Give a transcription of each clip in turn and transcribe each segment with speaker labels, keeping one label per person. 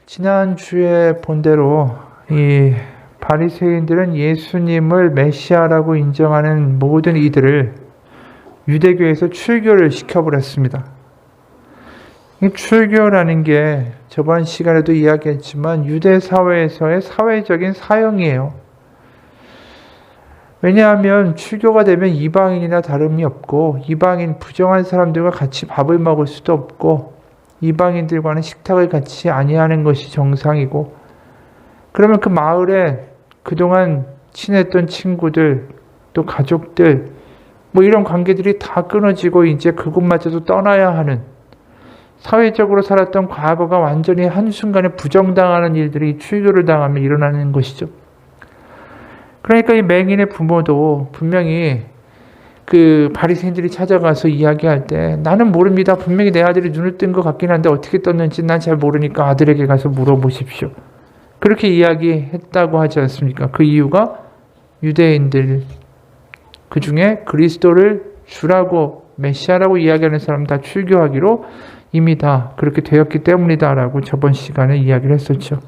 Speaker 1: 지난주에 본 대로 이 바리새인들은 예수님을 메시아라고 인정하는 모든 이들을 유대교에서 출교를 시켜버렸습니다. 이 출교라는 게 저번 시간에도 이야기했지만 유대 사회에서의 사회적인 사형이에요. 왜냐하면 출교가 되면 이방인이나 다름이 없고 이방인 부정한 사람들과 같이 밥을 먹을 수도 없고 이방인들과는 식탁을 같이 아니하는 것이 정상이고, 그러면 그 마을에 그동안 친했던 친구들 또 가족들 이런 관계들이 다 끊어지고 이제 그곳마저도 떠나야 하는, 사회적으로 살았던 과거가 완전히 한순간에 부정당하는 일들이 출교를 당하면 일어나는 것이죠. 그러니까 이 맹인의 부모도 분명히 그 바리새인들이 찾아가서 이야기할 때 나는 모릅니다. 분명히 내 아들이 눈을 뜬 것 같긴 한데 어떻게 떴는지 난 잘 모르니까 아들에게 가서 물어보십시오. 그렇게 이야기했다고 하지 않습니까? 그 이유가 유대인들 그 중에 그리스도를 주라고 메시아라고 이야기하는 사람 다 출교하기로 이미 다 그렇게 되었기 때문이다라고 저번 시간에 이야기를 했었죠.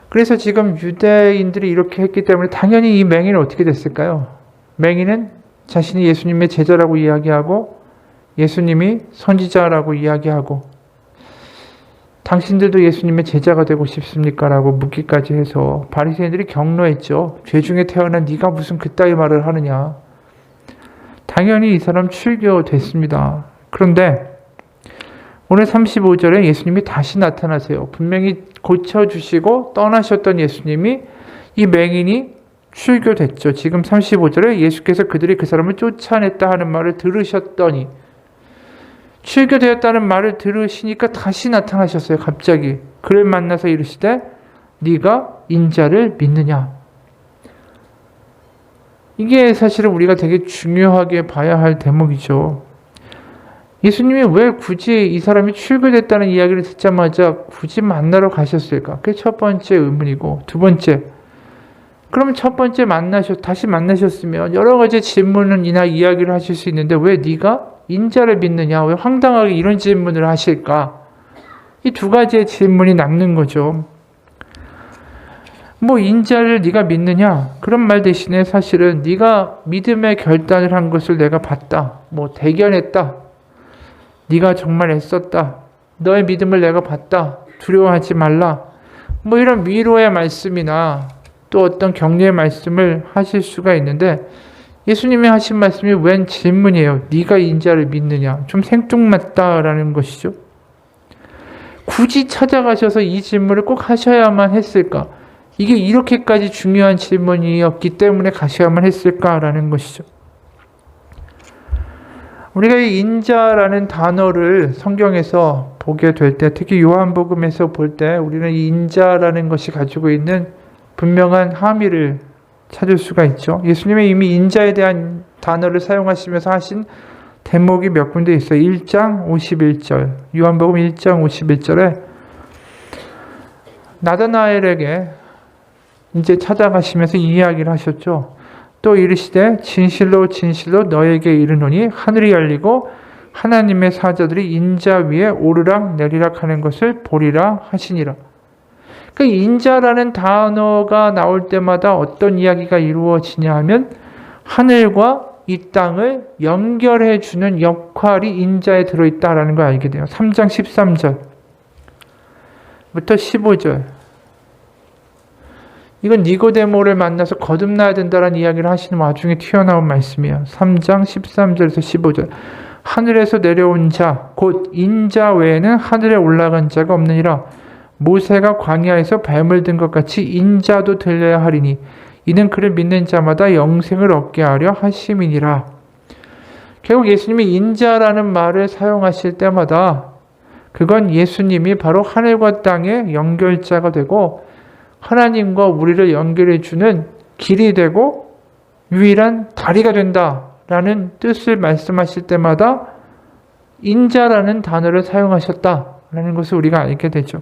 Speaker 1: 그래서 지금 유대인들이 이렇게 했기 때문에 당연히 이 맹인은 어떻게 됐을까요? 맹인은 자신이 예수님의 제자라고 이야기하고 예수님이 선지자라고 이야기하고 당신들도 예수님의 제자가 되고 싶습니까? 라고 묻기까지 해서 바리새인들이 경로했죠. 죄 중에 태어난 네가 무슨 그따위 말을 하느냐. 당연히 이 사람 출교됐습니다. 그런데 오늘 35절에 예수님이 다시 나타나세요. 분명히 고쳐주시고 떠나셨던 예수님이 이 맹인이 출교됐죠. 지금 35절에 예수께서 그들이 그 사람을 쫓아냈다 하는 말을 들으셨더니, 출교되었다는 말을 들으시니까 다시 나타나셨어요. 갑자기 그를 만나서 이르시되 네가 인자를 믿느냐. 이게 사실은 우리가 되게 중요하게 봐야 할 대목이죠. 예수님이 왜 굳이 이 사람이 출교됐다는 이야기를 듣자마자 굳이 만나러 가셨을까? 그게 첫 번째 의문이고, 두 번째, 그러면 첫 번째 다시 만나셨으면 여러 가지 질문이나 이야기를 하실 수 있는데 왜 네가 인자를 믿느냐? 왜 황당하게 이런 질문을 하실까? 이 두 가지의 질문이 남는 거죠. 인자를 네가 믿느냐? 그런 말 대신에 사실은 네가 믿음의 결단을 한 것을 내가 봤다. 대견했다. 네가 정말 애썼다. 너의 믿음을 내가 봤다. 두려워하지 말라. 이런 위로의 말씀이나 또 어떤 격려의 말씀을 하실 수가 있는데 예수님이 하신 말씀이 웬 질문이에요. 네가 인자를 믿느냐. 좀 생뚱맞다라는 것이죠. 굳이 찾아가셔서 이 질문을 꼭 하셔야만 했을까? 이게 이렇게까지 중요한 질문이었기 때문에 가셔야만 했을까라는 것이죠. 우리가 이 인자라는 단어를 성경에서 보게 될 때, 특히 요한복음에서 볼 때 우리는 이 인자라는 것이 가지고 있는 분명한 함의를 찾을 수가 있죠. 예수님이 이미 인자에 대한 단어를 사용하시면서 하신 대목이 몇 군데 있어요. 1장 51절, 요한복음 1장 51절에 나다나엘에게 이제 찾아가시면서 이야기를 하셨죠. 또 이르시되 진실로 진실로 너에게 이르노니 하늘이 열리고 하나님의 사자들이 인자 위에 오르락 내리락 하는 것을 보리라 하시니라. 그 인자라는 단어가 나올 때마다 어떤 이야기가 이루어지냐 하면 하늘과 이 땅을 연결해 주는 역할이 인자에 들어있다라는 걸 알게 돼요. 3장 13절부터 15절. 이건 니고데모를 만나서 거듭나야 된다는 이야기를 하시는 와중에 튀어나온 말씀이에요. 3장 13절에서 15절. 하늘에서 내려온 자, 곧 인자 외에는 하늘에 올라간 자가 없느니라. 모세가 광야에서 뱀을 든 것 같이 인자도 들려야 하리니 이는 그를 믿는 자마다 영생을 얻게 하려 하심이니라. 결국 예수님이 인자라는 말을 사용하실 때마다 그건 예수님이 바로 하늘과 땅의 연결자가 되고 하나님과 우리를 연결해주는 길이 되고 유일한 다리가 된다라는 뜻을 말씀하실 때마다 인자라는 단어를 사용하셨다라는 것을 우리가 알게 되죠.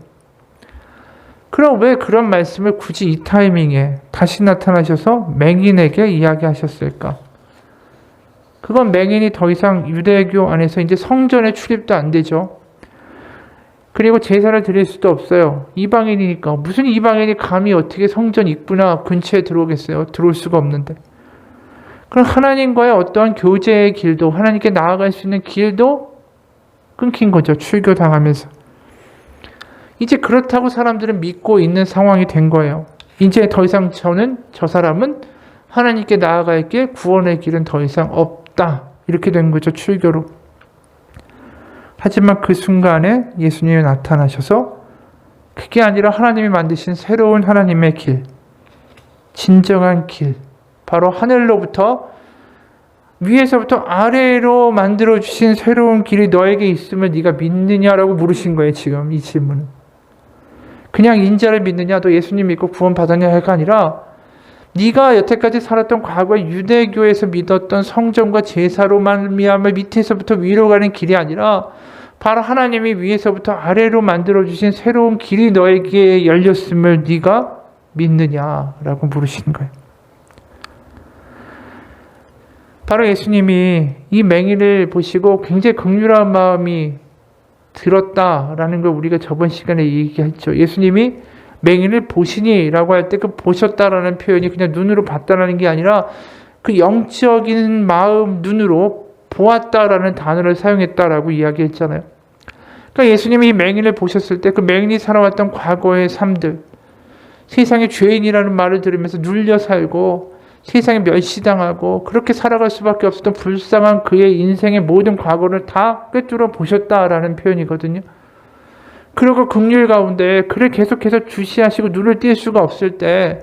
Speaker 1: 그럼 왜 그런 말씀을 굳이 이 타이밍에 다시 나타나셔서 맹인에게 이야기하셨을까? 그건 맹인이 더 이상 유대교 안에서 이제 성전에 출입도 안 되죠. 그리고 제사를 드릴 수도 없어요. 이방인이니까. 무슨 이방인이 감히 어떻게 성전 입구나 근처에 들어오겠어요? 들어올 수가 없는데. 그럼 하나님과의 어떠한 교제의 길도, 하나님께 나아갈 수 있는 길도 끊긴 거죠. 출교당하면서. 이제 그렇다고 사람들은 믿고 있는 상황이 된 거예요. 이제 더 이상 저 사람은 하나님께 나아갈 길, 구원의 길은 더 이상 없다. 이렇게 된 거죠. 출교로. 하지만 그 순간에 예수님이 나타나셔서 그게 아니라 하나님이 만드신 새로운 하나님의 길, 진정한 길, 바로 하늘로부터 위에서부터 아래로 만들어주신 새로운 길이 너에게 있음을 네가 믿느냐라고 물으신 거예요. 지금 이 질문은. 그냥 인자를 믿느냐, 너 예수님 믿고 구원 받았냐가 아니라 네가 여태까지 살았던 과거의 유대교에서 믿었던 성전과 제사로 말미암아 밑에서부터 위로 가는 길이 아니라 바로 하나님이 위에서부터 아래로 만들어주신 새로운 길이 너에게 열렸음을 네가 믿느냐라고 물으시는 거예요. 바로 예수님이 이 맹인을 보시고 굉장히 긍휼한 마음이 들었다라는 걸 우리가 저번 시간에 얘기했죠. 예수님이 맹인을 보시니라고 할 때 그 보셨다라는 표현이 그냥 눈으로 봤다라는 게 아니라 그 영적인 마음 눈으로 보았다라는 단어를 사용했다라고 이야기했잖아요. 그러니까 예수님이 이 맹인을 보셨을 때 그 맹인이 살아왔던 과거의 삶들, 세상의 죄인이라는 말을 들으면서 눌려 살고 세상에 멸시당하고 그렇게 살아갈 수밖에 없었던 불쌍한 그의 인생의 모든 과거를 다 꿰뚫어 보셨다라는 표현이거든요. 그리고 긍휼 가운데 그를 계속해서 주시하시고 눈을 뗄 수가 없을 때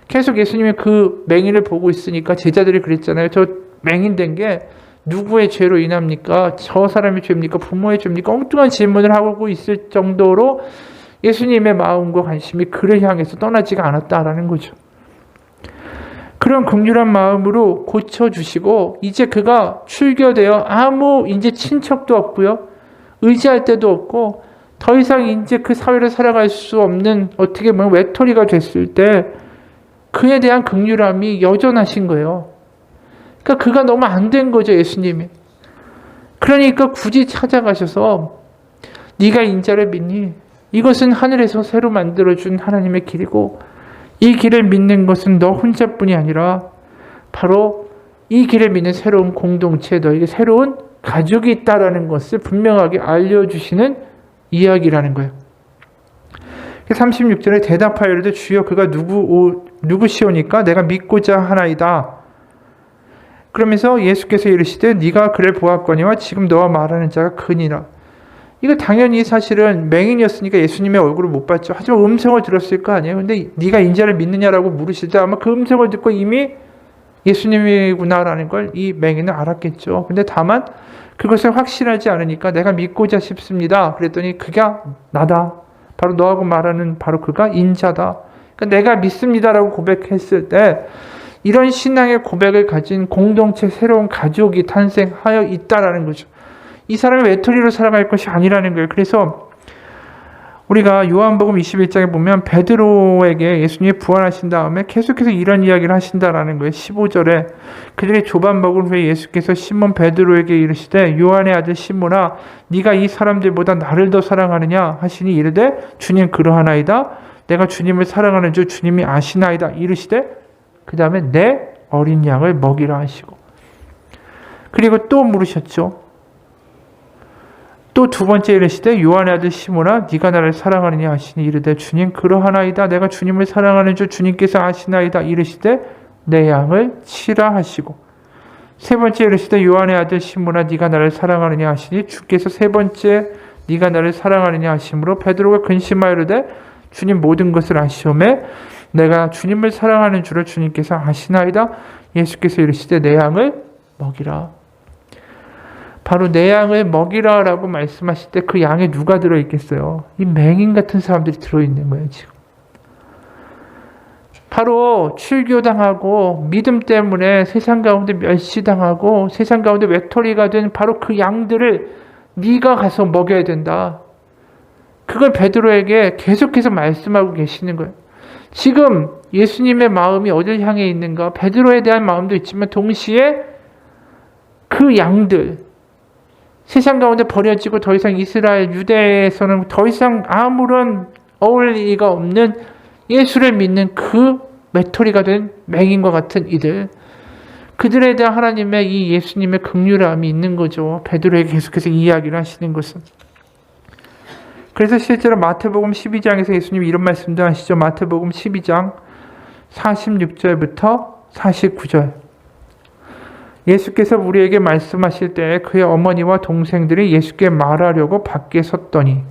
Speaker 1: 계속 예수님이 그 맹인을 보고 있으니까 제자들이 그랬잖아요. 저 맹인 된 게 누구의 죄로 인합니까? 저 사람의 죄입니까? 부모의 죄입니까? 엉뚱한 질문을 하고 있을 정도로 예수님의 마음과 관심이 그를 향해서 떠나지가 않았다라는 거죠. 그런 긍휼한 마음으로 고쳐주시고 이제 그가 출교되어 아무 이제 친척도 없고요. 의지할 데도 없고 더 이상 이제 그 사회를 살아갈 수 없는 어떻게 보면 외톨이가 됐을 때 그에 대한 긍휼함이 여전하신 거예요. 그러니까 그가 너무 안 된 거죠, 예수님이. 그러니까 굳이 찾아가셔서 네가 인자를 믿니? 이것은 하늘에서 새로 만들어준 하나님의 길이고 이 길을 믿는 것은 너 혼자뿐이 아니라 바로 이 길을 믿는 새로운 공동체, 너에게 새로운 가족이 있다라는 것을 분명하게 알려주시는 이야기라는 거예요. 36절에 대답하여 이르되 주여 그가 누구시오니까 내가 믿고자 하나이다. 그러면서 예수께서 이르시되 네가 그를 보았거니와 지금 너와 말하는 자가 그니라. 이거 당연히 사실은 맹인이었으니까 예수님의 얼굴을 못 봤죠. 하지만 음성을 들었을 거 아니에요. 근데 네가 인자를 믿느냐라고 물으실 때 아마 그 음성을 듣고 이미 예수님이구나라는 걸 이 맹인은 알았겠죠. 근데 다만 그것을 확신하지 않으니까 내가 믿고자 싶습니다. 그랬더니 그게 나다. 바로 너하고 말하는 바로 그가 인자다. 그러니까 내가 믿습니다라고 고백했을 때 이런 신앙의 고백을 가진 공동체 새로운 가족이 탄생하여 있다라는 거죠. 이 사람이 외톨이로 살아갈 것이 아니라는 거예요. 그래서 우리가 요한복음 21장에 보면 베드로에게 예수님이 부활하신 다음에 계속해서 이런 이야기를 하신다라는 거예요. 15절에 그들이 조반 먹은 후에 예수께서 시몬 베드로에게 이르시되 요한의 아들 시몬아 네가 이 사람들보다 나를 더 사랑하느냐 하시니 이르되 주님 그러하나이다. 내가 주님을 사랑하는 줄 주님이 아시나이다. 이르시되 그 다음에 내 어린 양을 먹이라 하시고 그리고 또 물으셨죠. 또 두 번째 이르시되 요한의 아들 시몬아 네가 나를 사랑하느냐 하시니 이르되 주님 그러하나이다. 내가 주님을 사랑하는 줄 주님께서 아시나이다. 이르시되 내 양을 치라 하시고 세 번째 이르시되 요한의 아들 시몬아 네가 나를 사랑하느냐 하시니 주께서 세 번째 네가 나를 사랑하느냐 하심으로 베드로가 근심하여 이르되 주님 모든 것을 아시오매 내가 주님을 사랑하는 줄을 주님께서 아시나이다. 예수께서 이르시되 내 양을 먹이라. 바로 내 양을 먹이라라고 말씀하실 때 그 양에 누가 들어있겠어요? 이 맹인 같은 사람들이 들어있는 거예요, 지금. 바로 출교당하고 믿음 때문에 세상 가운데 멸시당하고 세상 가운데 외톨이가 된 바로 그 양들을 네가 가서 먹여야 된다. 그걸 베드로에게 계속해서 말씀하고 계시는 거예요. 지금 예수님의 마음이 어딜 향해 있는가? 베드로에 대한 마음도 있지만 동시에 그 양들, 세상 가운데 버려지고 더 이상 이스라엘 유대에서는 더 이상 아무런 어울릴 리가 없는 예수를 믿는 그 메토리가 된 맹인과 같은 이들, 그들에 대한 하나님의 이 예수님의 긍휼함이 있는 거죠. 베드로에게 계속해서 이야기를 하시는 것은. 그래서 실제로 마태복음 12장에서 예수님이 이런 말씀도 하시죠. 마태복음 12장 46절부터 49절. 예수께서 우리에게 말씀하실 때 그의 어머니와 동생들이 예수께 말하려고 밖에 섰더니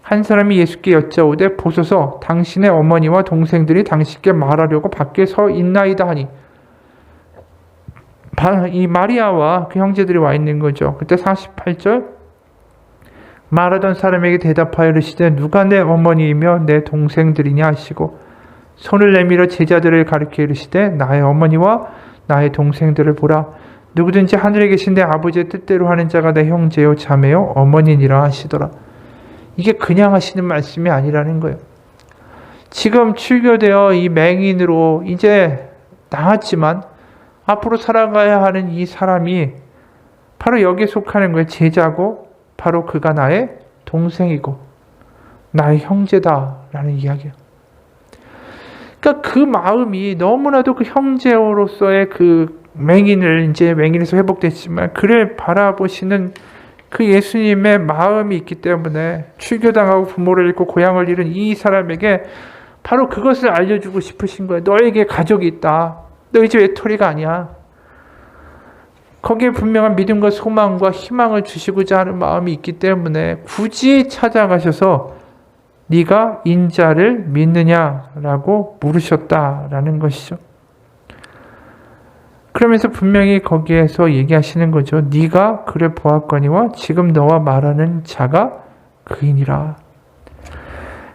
Speaker 1: 한 사람이 예수께 여짜오되 보소서 당신의 어머니와 동생들이 당신께 말하려고 밖에 서 있나이다 하니, 이 마리아와 그 형제들이 와 있는 거죠. 그때 48절, 말하던 사람에게 대답하여 이르시되 누가 내 어머니이며 내 동생들이냐 하시고 손을 내밀어 제자들을 가리켜 이르시되 나의 어머니와 나의 동생들을 보라. 누구든지 하늘에 계신 내 아버지의 뜻대로 하는 자가 내 형제요 자매요 어머니니라 하시더라. 이게 그냥 하시는 말씀이 아니라는 거예요. 지금 출교되어 이 맹인으로 이제 나았지만 앞으로 살아가야 하는 이 사람이 바로 여기에 속하는 거예요. 제자고 바로 그가 나의 동생이고 나의 형제다라는 이야기예요. 그러니까 그 마음이 너무나도 그 형제로서의 그 맹인을 이제 맹인에서 회복됐지만 그를 바라보시는 그 예수님의 마음이 있기 때문에 출교당하고 부모를 잃고 고향을 잃은 이 사람에게 바로 그것을 알려주고 싶으신 거예요. 너에게 가족이 있다. 너 이제 외톨이가 아니야. 거기에 분명한 믿음과 소망과 희망을 주시고자 하는 마음이 있기 때문에 굳이 찾아가셔서 네가 인자를 믿느냐라고 물으셨다라는 것이죠. 그러면서 분명히 거기에서 얘기하시는 거죠. 네가 그를 보았거니와 지금 너와 말하는 자가 그이니라.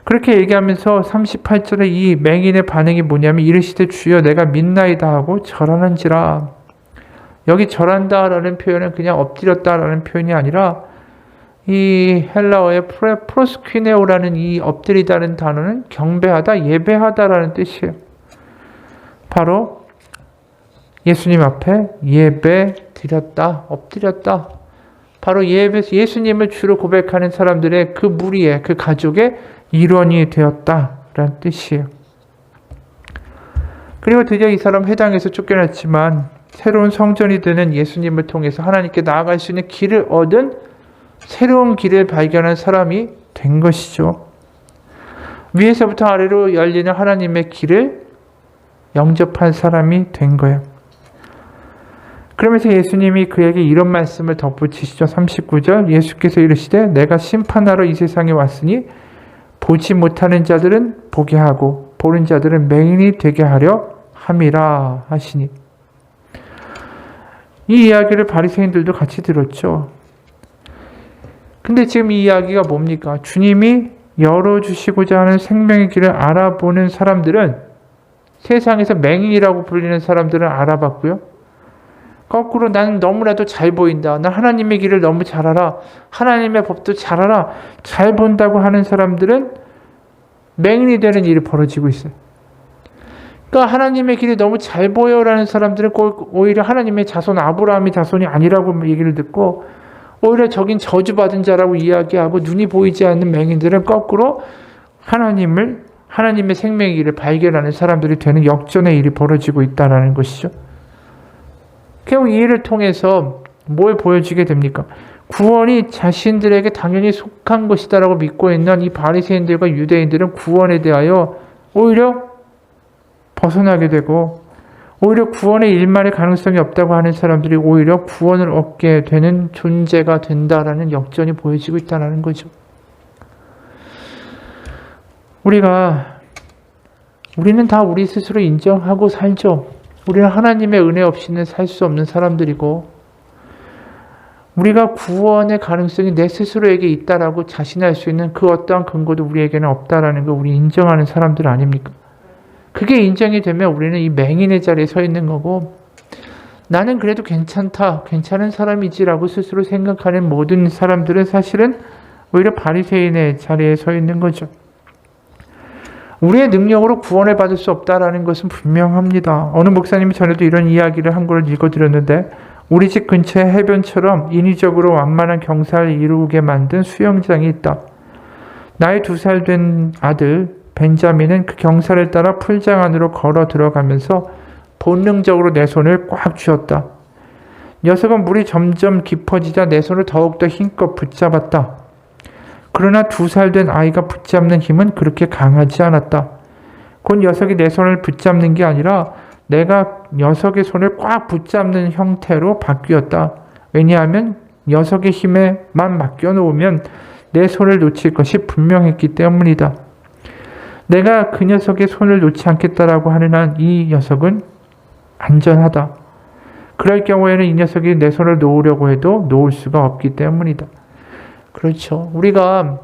Speaker 1: 그렇게 얘기하면서 38절에 이 맹인의 반응이 뭐냐면 이르시되 주여 내가 믿나이다 하고 절하는지라. 여기 절한다라는 표현은 그냥 엎드렸다라는 표현이 아니라 이 헬라어의 프로스퀴네오라는 이 엎드리다는 단어는 경배하다, 예배하다라는 뜻이에요. 바로 예수님 앞에 예배 드렸다, 엎드렸다. 바로 예수님을 주로 고백하는 사람들의 그 무리의, 그 가족의 일원이 되었다라는 뜻이에요. 그리고 드디어 이 사람 회당에서 쫓겨났지만 새로운 성전이 되는 예수님을 통해서 하나님께 나아갈 수 있는 길을 얻은 새로운 길을 발견한 사람이 된 것이죠. 위에서부터 아래로 열리는 하나님의 길을 영접한 사람이 된 거예요. 그러면서 예수님이 그에게 이런 말씀을 덧붙이시죠. 39절 예수께서 이르시되 내가 심판하러 이 세상에 왔으니 보지 못하는 자들은 보게 하고 보는 자들은 맹인이 되게 하려 함이라 하시니. 이 이야기를 바리새인들도 같이 들었죠. 근데 지금 이 이야기가 뭡니까? 주님이 열어주시고자 하는 생명의 길을 알아보는 사람들은 세상에서 맹인이라고 불리는 사람들은 알아봤고요. 거꾸로 나는 너무나도 잘 보인다. 나 하나님의 길을 너무 잘 알아. 하나님의 법도 잘 알아. 잘 본다고 하는 사람들은 맹인이 되는 일이 벌어지고 있어요. 그러니까 하나님의 길이 너무 잘 보여라는 사람들은 오히려 하나님의 자손 아브라함의 자손이 아니라고 얘기를 듣고 오히려 저긴 저주받은 자라고 이야기하고 눈이 보이지 않는 맹인들은 거꾸로 하나님의 생명의 길을 발견하는 사람들이 되는 역전의 일이 벌어지고 있다는 것이죠. 결국 이 일을 통해서 뭘 보여주게 됩니까? 구원이 자신들에게 당연히 속한 것이다라고 믿고 있는 이 바리새인들과 유대인들은 구원에 대하여 오히려 벗어나게 되고 오히려 구원의 일말의 가능성이 없다고 하는 사람들이 오히려 구원을 얻게 되는 존재가 된다라는 역전이 보여지고 있다는 거죠. 우리는 다 우리 스스로 인정하고 살죠. 우리는 하나님의 은혜 없이는 살 수 없는 사람들이고 우리가 구원의 가능성이 내 스스로에게 있다라고 자신할 수 있는 그 어떠한 근거도 우리에게는 없다라는 걸 우리 인정하는 사람들 아닙니까? 그게 인정이 되면 우리는 이 맹인의 자리에 서 있는 거고 나는 그래도 괜찮다, 괜찮은 사람이지라고 스스로 생각하는 모든 사람들은 사실은 오히려 바리새인의 자리에 서 있는 거죠. 우리의 능력으로 구원을 받을 수 없다라는 것은 분명합니다. 어느 목사님이 전에도 이런 이야기를 한 걸 읽어드렸는데 우리 집 근처에 해변처럼 인위적으로 완만한 경사를 이루게 만든 수영장이 있다. 나이 2살 된 아들 벤자민은 그 경사를 따라 풀장 안으로 걸어 들어가면서 본능적으로 내 손을 꽉 쥐었다. 녀석은 물이 점점 깊어지자 내 손을 더욱더 힘껏 붙잡았다. 그러나 2살 된 아이가 붙잡는 힘은 그렇게 강하지 않았다. 곧 녀석이 내 손을 붙잡는 게 아니라 내가 녀석의 손을 꽉 붙잡는 형태로 바뀌었다. 왜냐하면 녀석의 힘에만 맡겨놓으면 내 손을 놓칠 것이 분명했기 때문이다. 내가 그 녀석의 손을 놓지 않겠다라고 하는 한 이 녀석은 안전하다. 그럴 경우에는 이 녀석이 내 손을 놓으려고 해도 놓을 수가 없기 때문이다. 그렇죠. 우리가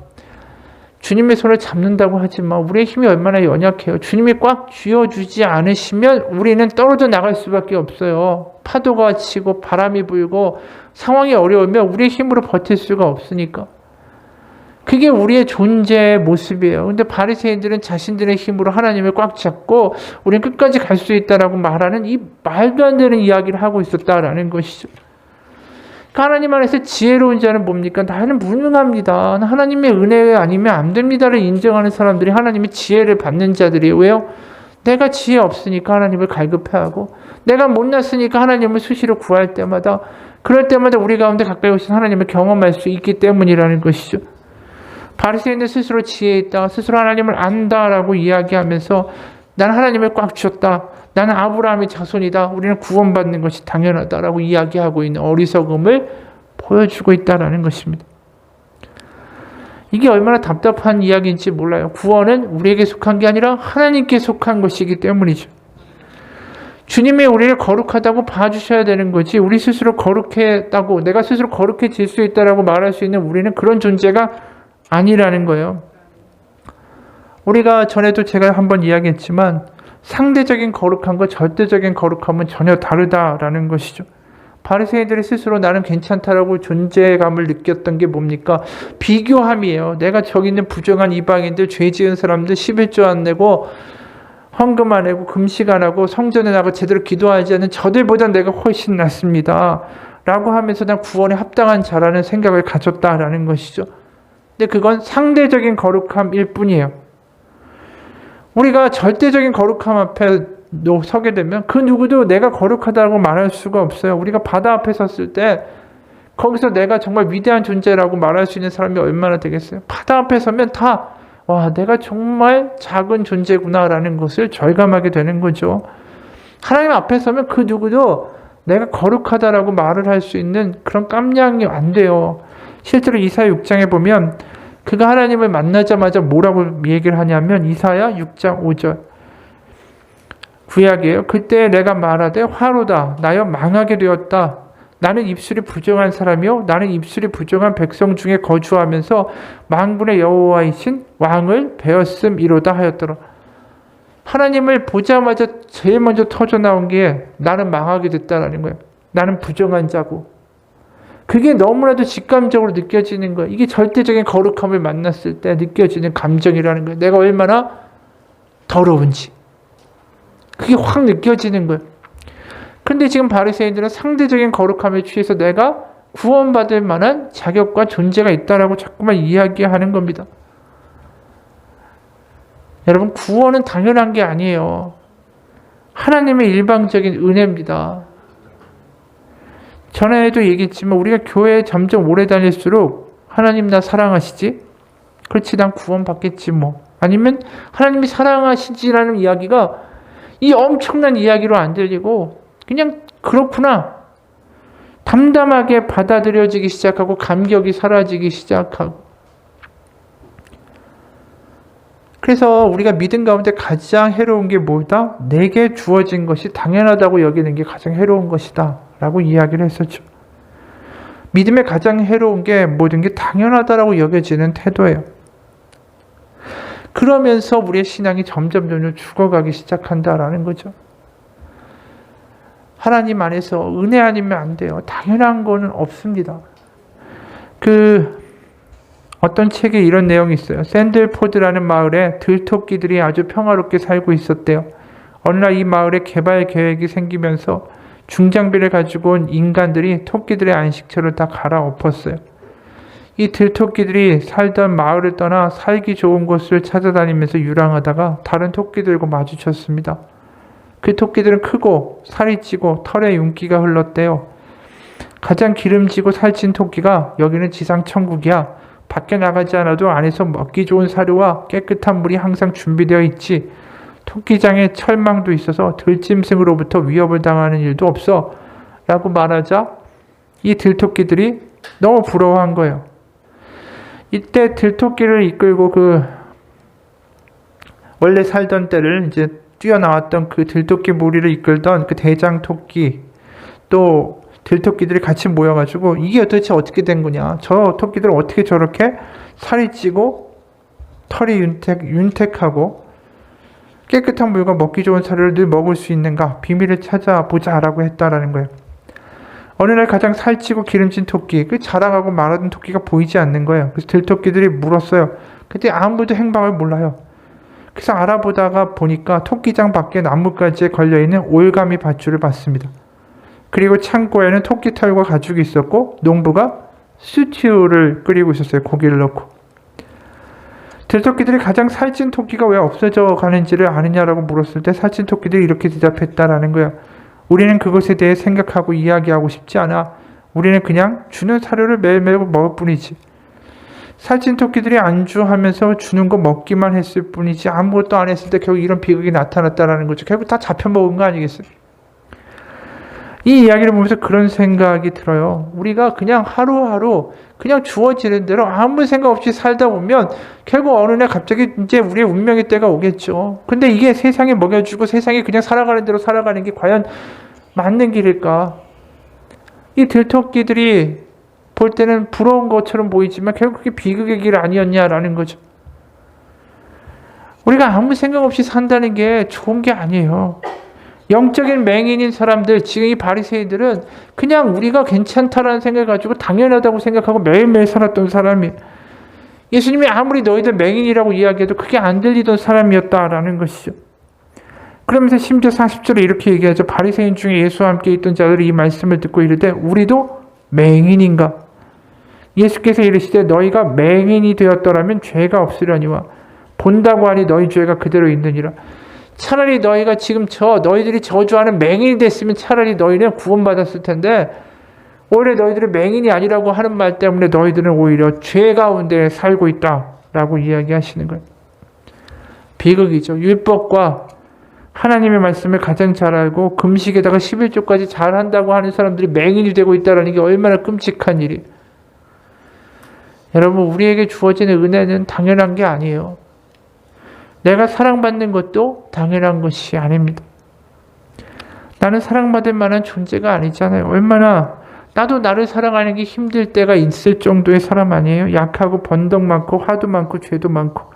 Speaker 1: 주님의 손을 잡는다고 하지만 우리의 힘이 얼마나 연약해요. 주님이 꽉 쥐어주지 않으시면 우리는 떨어져 나갈 수밖에 없어요. 파도가 치고 바람이 불고 상황이 어려우면 우리의 힘으로 버틸 수가 없으니까. 그게 우리의 존재의 모습이에요. 근데 바리새인들은 자신들의 힘으로 하나님을 꽉 잡고 우리는 끝까지 갈 수 있다라고 말하는 이 말도 안 되는 이야기를 하고 있었다라는 것이죠. 하나님 안에서 지혜로운 자는 뭡니까? 나는 무능합니다. 하나님의 은혜 아니면 안 됩니다를 인정하는 사람들이 하나님의 지혜를 받는 자들이에요. 왜요? 내가 지혜 없으니까 하나님을 갈급해하고 내가 못났으니까 하나님을 수시로 구할 때마다 그럴 때마다 우리 가운데 가까이 오신 하나님을 경험할 수 있기 때문이라는 것이죠. 바리새인들 스스로 지혜 있다, 스스로 하나님을 안다라고 이야기하면서 나는 하나님을 꽉 쥐었다. 나는 아브라함의 자손이다. 우리는 구원받는 것이 당연하다라고 이야기하고 있는 어리석음을 보여주고 있다라는 것입니다. 이게 얼마나 답답한 이야기인지 몰라요. 구원은 우리에게 속한 게 아니라 하나님께 속한 것이기 때문이죠. 주님이 우리를 거룩하다고 봐주셔야 되는 거지 우리 스스로 거룩했다고 내가 스스로 거룩해질 수 있다라고 말할 수 있는 우리는 그런 존재가 아니라는 거예요. 우리가 전에도 제가 한번 이야기했지만 상대적인 거룩함과 절대적인 거룩함은 전혀 다르다라는 것이죠. 바리새인들이 스스로 나는 괜찮다라고 존재감을 느꼈던 게 뭡니까? 비교함이에요. 내가 저기 있는 부정한 이방인들, 죄 지은 사람들 11조 안 내고 헌금 안 내고 금식 안 하고 성전에 나가 제대로 기도하지 않는 저들보다 내가 훨씬 낫습니다. 라고 하면서 난 구원에 합당한 자라는 생각을 가졌다라는 것이죠. 근데 그건 상대적인 거룩함일 뿐이에요. 우리가 절대적인 거룩함 앞에 서게 되면 그 누구도 내가 거룩하다고 말할 수가 없어요. 우리가 바다 앞에 섰을 때 거기서 내가 정말 위대한 존재라고 말할 수 있는 사람이 얼마나 되겠어요. 바다 앞에 서면 다 와, 내가 정말 작은 존재구나라는 것을 절감하게 되는 거죠. 하나님 앞에 서면 그 누구도 내가 거룩하다라고 말을 할 수 있는 그런 깜냥이 안 돼요. 실제로 이사야 6장에 보면 그가 하나님을 만나자마자 뭐라고 얘기를 하냐면 이사야 6장 5절 구약이에요. 그때 내가 말하되 화로다 나여 망하게 되었다. 나는 입술이 부정한 사람이요 나는 입술이 부정한 백성 중에 거주하면서 만군의 여호와이신 왕을 배었음이로다 하였더라. 하나님을 보자마자 제일 먼저 터져 나온 게 나는 망하게 됐다라는 거예요. 나는 부정한 자고. 그게 너무나도 직감적으로 느껴지는 거예요. 이게 절대적인 거룩함을 만났을 때 느껴지는 감정이라는 거예요. 내가 얼마나 더러운지. 그게 확 느껴지는 거예요. 그런데 지금 바리새인들은 상대적인 거룩함에 취해서 내가 구원받을 만한 자격과 존재가 있다라고 자꾸만 이야기하는 겁니다. 여러분, 구원은 당연한 게 아니에요. 하나님의 일방적인 은혜입니다. 전에도 얘기했지만 우리가 교회에 점점 오래 다닐수록 하나님 나 사랑하시지? 그렇지 난 구원 받겠지 뭐. 아니면 하나님이 사랑하시지라는 이야기가 이 엄청난 이야기로 안 들리고 그냥 그렇구나. 담담하게 받아들여지기 시작하고 감격이 사라지기 시작하고. 그래서 우리가 믿음 가운데 가장 해로운 게 뭐다? 내게 주어진 것이 당연하다고 여기는 게 가장 해로운 것이다 라고 이야기를 했었죠. 믿음의 가장 해로운 게 모든 게 당연하다라고 여겨지는 태도예요. 그러면서 우리의 신앙이 점점 죽어가기 시작한다라는 거죠. 하나님 안에서 은혜 아니면 안 돼요. 당연한 거는 없습니다. 어떤 책에 이런 내용이 있어요. 샌들포드라는 마을에 들토끼들이 아주 평화롭게 살고 있었대요. 어느 날 이 마을에 개발 계획이 생기면서 중장비를 가지고 온 인간들이 토끼들의 안식처를 다 갈아엎었어요. 이 들토끼들이 살던 마을을 떠나 살기 좋은 곳을 찾아다니면서 유랑하다가 다른 토끼들과 마주쳤습니다. 그 토끼들은 크고 살이 찌고 털에 윤기가 흘렀대요. 가장 기름지고 살찐 토끼가 여기는 지상 천국이야. 밖에 나가지 않아도 안에서 먹기 좋은 사료와 깨끗한 물이 항상 준비되어 있지. 토끼장에 철망도 있어서 들짐승으로부터 위협을 당하는 일도 없어. 라고 말하자 이 들토끼들이 너무 부러워한 거예요. 이때 들토끼를 이끌고 원래 살던 때를 이제 뛰어나왔던 그 들토끼 무리를 이끌던 그 대장 토끼 또 들토끼들이 같이 모여가지고 이게 도대체 어떻게 된 거냐. 저 토끼들은 어떻게 저렇게 살이 찌고 털이 윤택하고 깨끗한 물과 먹기 좋은 사료를 늘 먹을 수 있는가. 비밀을 찾아보자 라고 했다라는 거예요. 어느 날 가장 살찌고 기름진 토끼, 그 자랑하고 말하던 토끼가 보이지 않는 거예요. 그래서 들토끼들이 물었어요. 근데 아무도 행방을 몰라요. 그래서 알아보다가 보니까 토끼장 밖에 나뭇가지에 걸려있는 올가미 밧줄을 봤습니다. 그리고 창고에는 토끼 털과 가죽이 있었고 농부가 스튜를 끓이고 있었어요. 고기를 넣고. 들토끼들이 가장 살찐 토끼가 왜 없어져 가는지를 아느냐라고 물었을 때 살찐 토끼들이 이렇게 대답했다라는 거예요. 우리는 그것에 대해 생각하고 이야기하고 싶지 않아. 우리는 그냥 주는 사료를 매일매일 먹을 뿐이지. 살찐 토끼들이 안주하면서 주는 거 먹기만 했을 뿐이지 아무것도 안 했을 때 결국 이런 비극이 나타났다라는 거죠. 결국 다 잡혀먹은 거 아니겠어요? 이 이야기를 보면서 그런 생각이 들어요. 우리가 그냥 하루하루 그냥 주어지는 대로 아무 생각 없이 살다 보면 결국 어느 날 갑자기 이제 우리의 운명의 때가 오겠죠. 근데 이게 세상에 먹여주고 세상에 그냥 살아가는 대로 살아가는 게 과연 맞는 길일까? 이 들토끼들이 볼 때는 부러운 것처럼 보이지만 결국 그게 비극의 길 아니었냐라는 거죠. 우리가 아무 생각 없이 산다는 게 좋은 게 아니에요. 영적인 맹인인 사람들, 지금 이 바리새인들은 그냥 우리가 괜찮다라는 생각을 가지고 당연하다고 생각하고 매일매일 살았던 사람이 예수님이 아무리 너희들 맹인이라고 이야기해도 그게 안 들리던 사람이었다라는 것이죠. 그러면서 심지어 40절에 이렇게 얘기하죠. 바리새인 중에 예수와 함께 있던 자들이 이 말씀을 듣고 이르되 우리도 맹인인가? 예수께서 이르시되 너희가 맹인이 되었더라면 죄가 없으려니와 본다고 하니 너희 죄가 그대로 있느니라. 차라리 너희가 지금 너희들이 저주하는 맹인이 됐으면 차라리 너희는 구원받았을 텐데 오히려 너희들이 맹인이 아니라고 하는 말 때문에 너희들은 오히려 죄 가운데 살고 있다라고 이야기하시는 거예요. 비극이죠. 율법과 하나님의 말씀을 가장 잘 알고 금식에다가 11조까지 잘 한다고 하는 사람들이 맹인이 되고 있다는 게 얼마나 끔찍한 일이에요. 여러분, 우리에게 주어지는 은혜는 당연한 게 아니에요. 내가 사랑받는 것도 당연한 것이 아닙니다. 나는 사랑받을 만한 존재가 아니잖아요. 얼마나 나도 나를 사랑하는 게 힘들 때가 있을 정도의 사람 아니에요? 약하고 번덕 많고 화도 많고 죄도 많고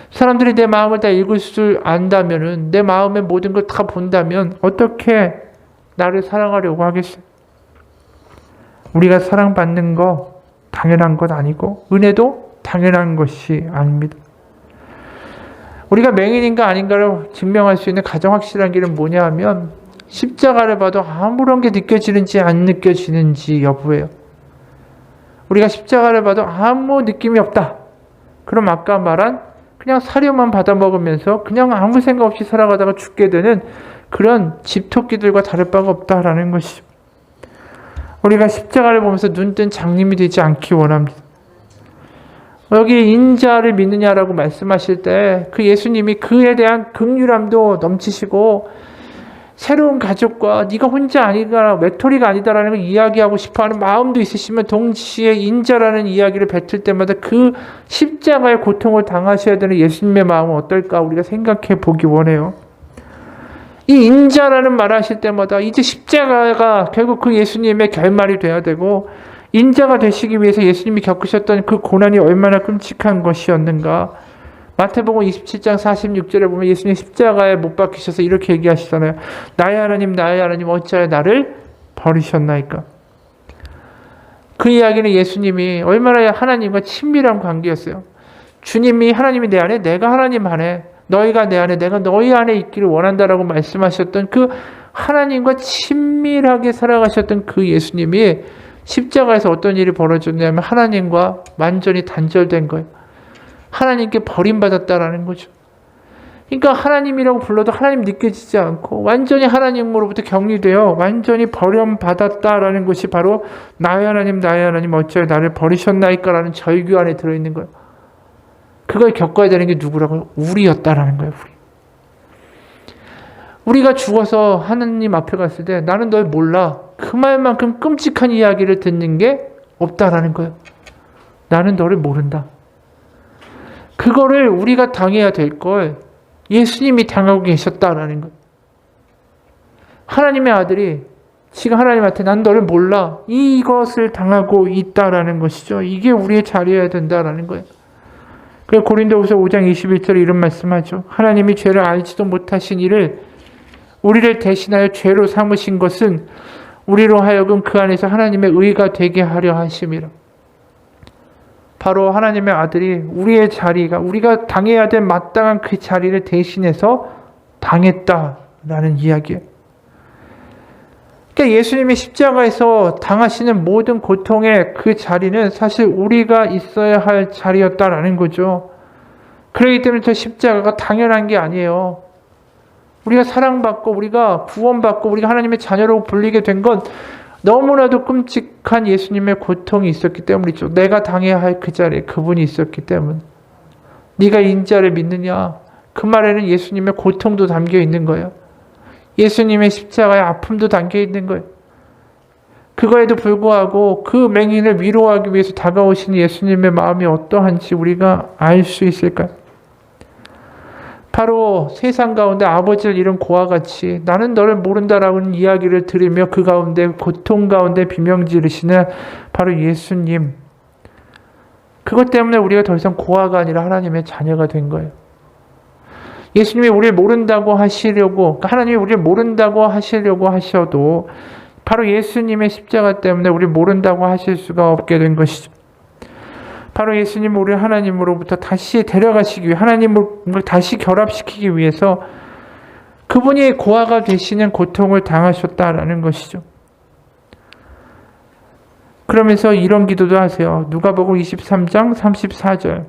Speaker 1: 사람들이 내 마음을 다 읽을 줄 안다면은 내 마음의 모든 걸 다 본다면 어떻게 나를 사랑하려고 하겠어요? 우리가 사랑받는 거 당연한 것 아니고 은혜도 당연한 것이 아닙니다. 우리가 맹인인가 아닌가를 증명할 수 있는 가장 확실한 길은 뭐냐 하면 십자가를 봐도 아무런 게 느껴지는지 안 느껴지는지 여부예요. 우리가 십자가를 봐도 아무 느낌이 없다. 그럼 아까 말한 그냥 사료만 받아 먹으면서 그냥 아무 생각 없이 살아가다가 죽게 되는 그런 집토끼들과 다를 바가 없다라는 것이죠. 우리가 십자가를 보면서 눈뜬 장님이 되지 않기 원합니다. 여기 인자를 믿느냐라고 말씀하실 때 그 예수님이 그에 대한 긍휼함도 넘치시고 새로운 가족과 네가 혼자 아니다, 외톨이가 아니다라는 걸 이야기하고 싶어하는 마음도 있으시면 동시에 인자라는 이야기를 뱉을 때마다 그 십자가의 고통을 당하셔야 되는 예수님의 마음은 어떨까 우리가 생각해 보기 원해요. 이 인자라는 말을 하실 때마다 이제 십자가가 결국 그 예수님의 결말이 돼야 되고 인자가 되시기 위해서 예수님이 겪으셨던 그 고난이 얼마나 끔찍한 것이었는가. 마태복음 27장 46절에 보면 예수님 십자가에 못 박히셔서 이렇게 얘기하시잖아요. 나의 하나님 어찌하여 나를 버리셨나이까. 그 이야기는 예수님이 얼마나 하나님과 친밀한 관계였어요. 주님이 하나님이 내 안에 내가 하나님 안에 너희가 내 안에 내가 너희 안에 있기를 원한다라고 말씀하셨던 그 하나님과 친밀하게 살아가셨던 그 예수님이 십자가에서 어떤 일이 벌어졌냐면 하나님과 완전히 단절된 거예요. 하나님께 버림받았다라는 거죠. 그러니까 하나님이라고 불러도 하나님 느껴지지 않고 완전히 하나님으로부터 격리되어 완전히 버림받았다라는 것이 바로 나의 하나님 어찌하여 나를 버리셨나이까라는 절규 안에 들어있는 거예요. 그걸 겪어야 되는 게 누구라고? 우리였다라는 거예요. 우리가 죽어서 하나님 앞에 갔을 때 나는 널 몰라. 그 말만큼 끔찍한 이야기를 듣는 게 없다라는 거예요. 나는 너를 모른다. 그거를 우리가 당해야 될 걸 예수님이 당하고 계셨다라는 거예요. 하나님의 아들이 지금 하나님한테 난 너를 몰라. 이것을 당하고 있다라는 것이죠. 이게 우리의 자리여야 된다라는 거예요. 그래서 고린도후서 5장 21절에 이런 말씀하죠. 하나님이 죄를 알지도 못하신 이를 우리를 대신하여 죄로 삼으신 것은 우리로 하여금 그 안에서 하나님의 의가 되게 하려 하심이라. 바로 하나님의 아들이 우리의 자리가 우리가 당해야 될 마땅한 그 자리를 대신해서 당했다라는 이야기예요. 그러니까 예수님이 십자가에서 당하시는 모든 고통의 그 자리는 사실 우리가 있어야 할 자리였다라는 거죠. 그렇기 때문에 저 십자가가 당연한 게 아니에요. 우리가 사랑받고 우리가 구원받고 우리가 하나님의 자녀로 불리게 된 건 너무나도 끔찍한 예수님의 고통이 있었기 때문이죠. 내가 당해야 할 그 자리에 그분이 있었기 때문. 네가 인자를 믿느냐? 그 말에는 예수님의 고통도 담겨 있는 거예요. 예수님의 십자가의 아픔도 담겨 있는 거예요. 그거에도 불구하고 그 맹인을 위로하기 위해서 다가오신 예수님의 마음이 어떠한지 우리가 알 수 있을까요? 바로 세상 가운데 아버지를 잃은 고와 같이 나는 너를 모른다라는 이야기를 들으며 그 가운데 고통 가운데 비명 지르시는 바로 예수님. 그것 때문에 우리가 더 이상 고아가 아니라 하나님의 자녀가 된 거예요. 예수님이 우리를 모른다고 하시려고, 하나님이 우리를 모른다고 하시려고 하셔도 바로 예수님의 십자가 때문에 우리를 모른다고 하실 수가 없게 된 것이죠. 바로 예수님 우리를 하나님으로부터 다시 데려가시기 위해 하나님을 다시 결합시키기 위해서 그분이 고아가 되시는 고통을 당하셨다라는 것이죠. 그러면서 이런 기도도 하세요. 누가복음 23장 34절.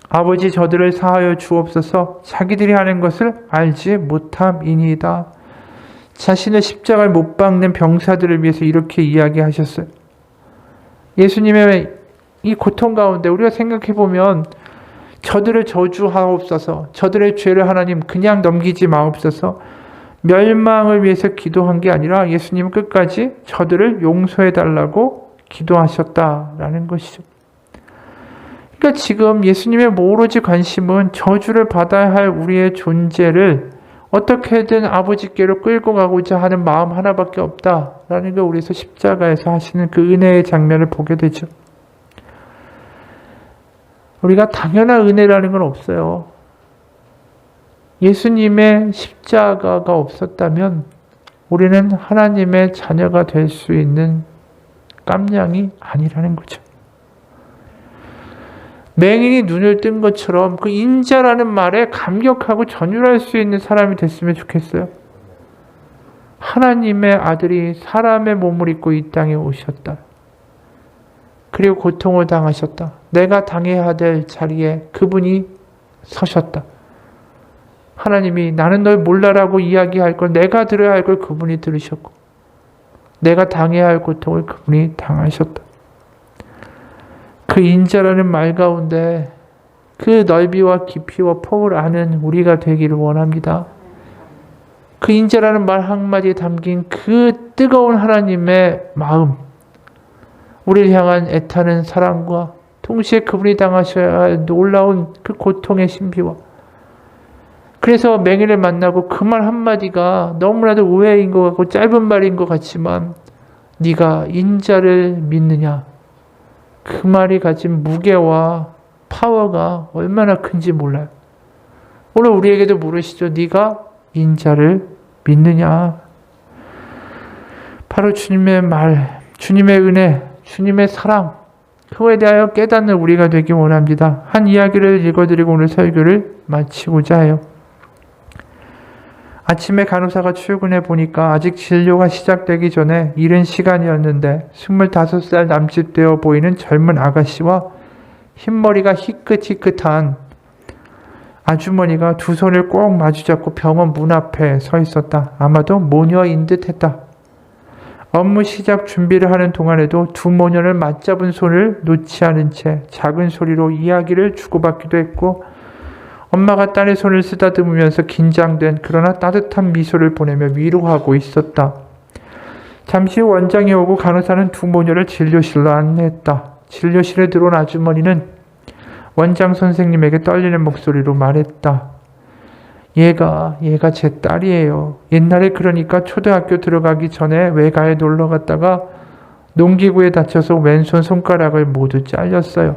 Speaker 1: 아버지 저들을 사하여 주옵소서. 자기들이 하는 것을 알지 못함이니이다. 자신의 십자가를 못 박는 병사들을 위해서 이렇게 이야기하셨어요. 예수님의 이 고통 가운데 우리가 생각해 보면 저들을 저주하옵소서. 저들의 죄를 하나님 그냥 넘기지 마옵소서. 멸망을 위해서 기도한 게 아니라 예수님은 끝까지 저들을 용서해 달라고 기도하셨다라는 것이죠. 그러니까 지금 예수님의 오로지 관심은 저주를 받아야 할 우리의 존재를 어떻게든 아버지께로 끌고 가고자 하는 마음 하나밖에 없다라는 걸 우리에서 십자가에서 하시는 그 은혜의 장면을 보게 되죠. 우리가 당연한 은혜라는 건 없어요. 예수님의 십자가가 없었다면 우리는 하나님의 자녀가 될 수 있는 깜냥이 아니라는 거죠. 맹인이 눈을 뜬 것처럼 그 인자라는 말에 감격하고 전율할 수 있는 사람이 됐으면 좋겠어요. 하나님의 아들이 사람의 몸을 입고 이 땅에 오셨다. 그리고 고통을 당하셨다. 내가 당해야 될 자리에 그분이 서셨다. 하나님이 나는 널 몰라라고 이야기할 걸 내가 들어야 할 걸 그분이 들으셨고 내가 당해야 할 고통을 그분이 당하셨다. 그 인자라는 말 가운데 그 넓이와 깊이와 폭을 아는 우리가 되기를 원합니다. 그 인자라는 말 한마디에 담긴 그 뜨거운 하나님의 마음, 우리를 향한 애타는 사랑과 동시에 그분이 당하셔야 할 놀라운 그 고통의 신비와 그래서 맹인을 만나고 그 말 한마디가 너무나도 우회인 것 같고 짧은 말인 것 같지만 네가 인자를 믿느냐 그 말이 가진 무게와 파워가 얼마나 큰지 몰라요. 오늘 우리에게도 물으시죠. 네가 인자를 믿느냐. 바로 주님의 말, 주님의 은혜, 주님의 사랑 그거에 대하여 깨닫는 우리가 되기 원합니다. 한 이야기를 읽어드리고 오늘 설교를 마치고자 해요. 아침에 간호사가 출근해 보니까 아직 진료가 시작되기 전에 이른 시간이었는데 25살 남짓 되어 보이는 젊은 아가씨와 흰머리가 희끗희끗한 아주머니가 두 손을 꼭 마주잡고 병원 문 앞에 서 있었다. 아마도 모녀인 듯 했다. 업무 시작 준비를 하는 동안에도 두 모녀는 맞잡은 손을 놓지 않은 채 작은 소리로 이야기를 주고받기도 했고 엄마가 딸의 손을 쓰다듬으면서 긴장된 그러나 따뜻한 미소를 보내며 위로하고 있었다. 잠시 후 원장이 오고 간호사는 두 모녀를 진료실로 안내했다. 진료실에 들어온 아주머니는 원장 선생님에게 떨리는 목소리로 말했다. 얘가 제 딸이에요. 옛날에 그러니까 초등학교 들어가기 전에 외가에 놀러 갔다가 농기구에 다쳐서 왼손 손가락을 모두 잘렸어요.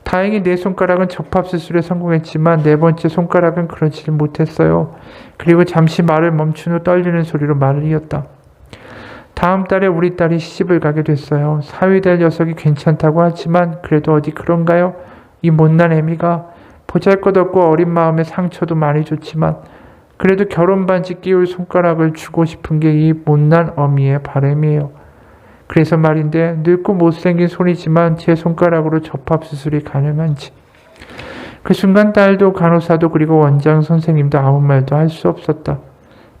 Speaker 1: 다행히 네 손가락은 접합수술에 성공했지만 네 번째 손가락은 그러지 못했어요. 그리고 잠시 말을 멈춘 후 떨리는 소리로 말을 이었다. 다음 달에 우리 딸이 시집을 가게 됐어요. 사위 될 녀석이 괜찮다고 하지만 그래도 어디 그런가요? 이 못난 애미가 보잘것없고 어린 마음에 상처도 많이 줬지만 그래도 결혼 반지 끼울 손가락을 주고 싶은 게 이 못난 어미의 바람이에요. 그래서 말인데 늙고 못생긴 손이지만 제 손가락으로 접합수술이 가능한지. 그 순간 딸도 간호사도 그리고 원장 선생님도 아무 말도 할 수 없었다.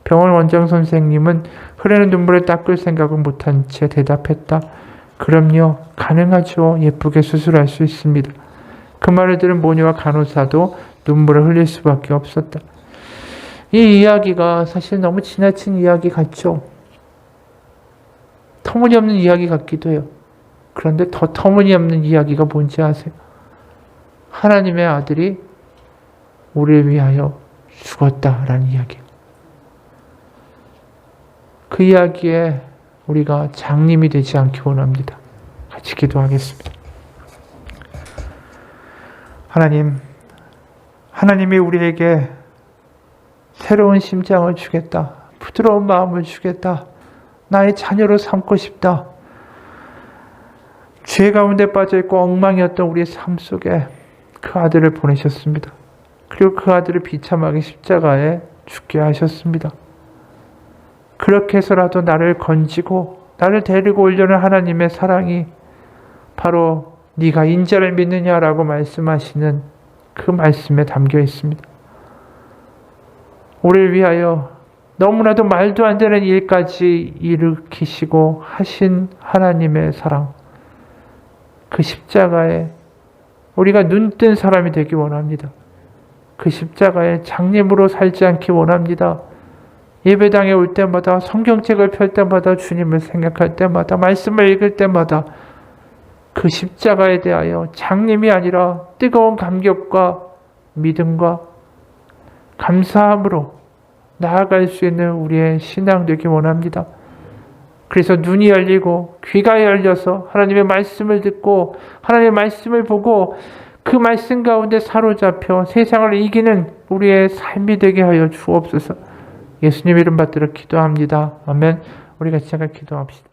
Speaker 1: 병원 원장 선생님은 흐르는 눈물을 닦을 생각은 못한 채 대답했다. 그럼요. 가능하죠. 예쁘게 수술할 수 있습니다. 그 말을 들은 모녀와 간호사도 눈물을 흘릴 수밖에 없었다. 이 이야기가 사실 너무 지나친 이야기 같죠. 터무니없는 이야기 같기도 해요. 그런데 더 터무니없는 이야기가 뭔지 아세요? 하나님의 아들이 우리를 위하여 죽었다라는 이야기예요. 그 이야기에 우리가 장님이 되지 않기 원합니다. 같이 기도하겠습니다. 하나님이 우리에게 새로운 심장을 주겠다. 부드러운 마음을 주겠다. 나의 자녀로 삼고 싶다. 죄 가운데 빠져있고 엉망이었던 우리의 삶 속에 그 아들을 보내셨습니다. 그리고 그 아들을 비참하게 십자가에 죽게 하셨습니다. 그렇게 해서라도 나를 건지고 나를 데리고 오려는 하나님의 사랑이 바로 네가 인자를 믿느냐라고 말씀하시는 그 말씀에 담겨 있습니다. 우리를 위하여 너무나도 말도 안 되는 일까지 일으키시고 하신 하나님의 사랑, 그 십자가에 우리가 눈뜬 사람이 되기 원합니다. 그 십자가에 장님으로 살지 않기 원합니다. 예배당에 올 때마다, 성경책을 펼 때마다, 주님을 생각할 때마다, 말씀을 읽을 때마다 그 십자가에 대하여 장님이 아니라 뜨거운 감격과 믿음과 감사함으로 나아갈 수 있는 우리의 신앙 되기 원합니다. 그래서 눈이 열리고 귀가 열려서 하나님의 말씀을 듣고 하나님의 말씀을 보고 그 말씀 가운데 사로잡혀 세상을 이기는 우리의 삶이 되게 하여 주옵소서. 예수님 이름 받들어 기도합니다. 아멘. 우리 같이 잠깐 기도합시다.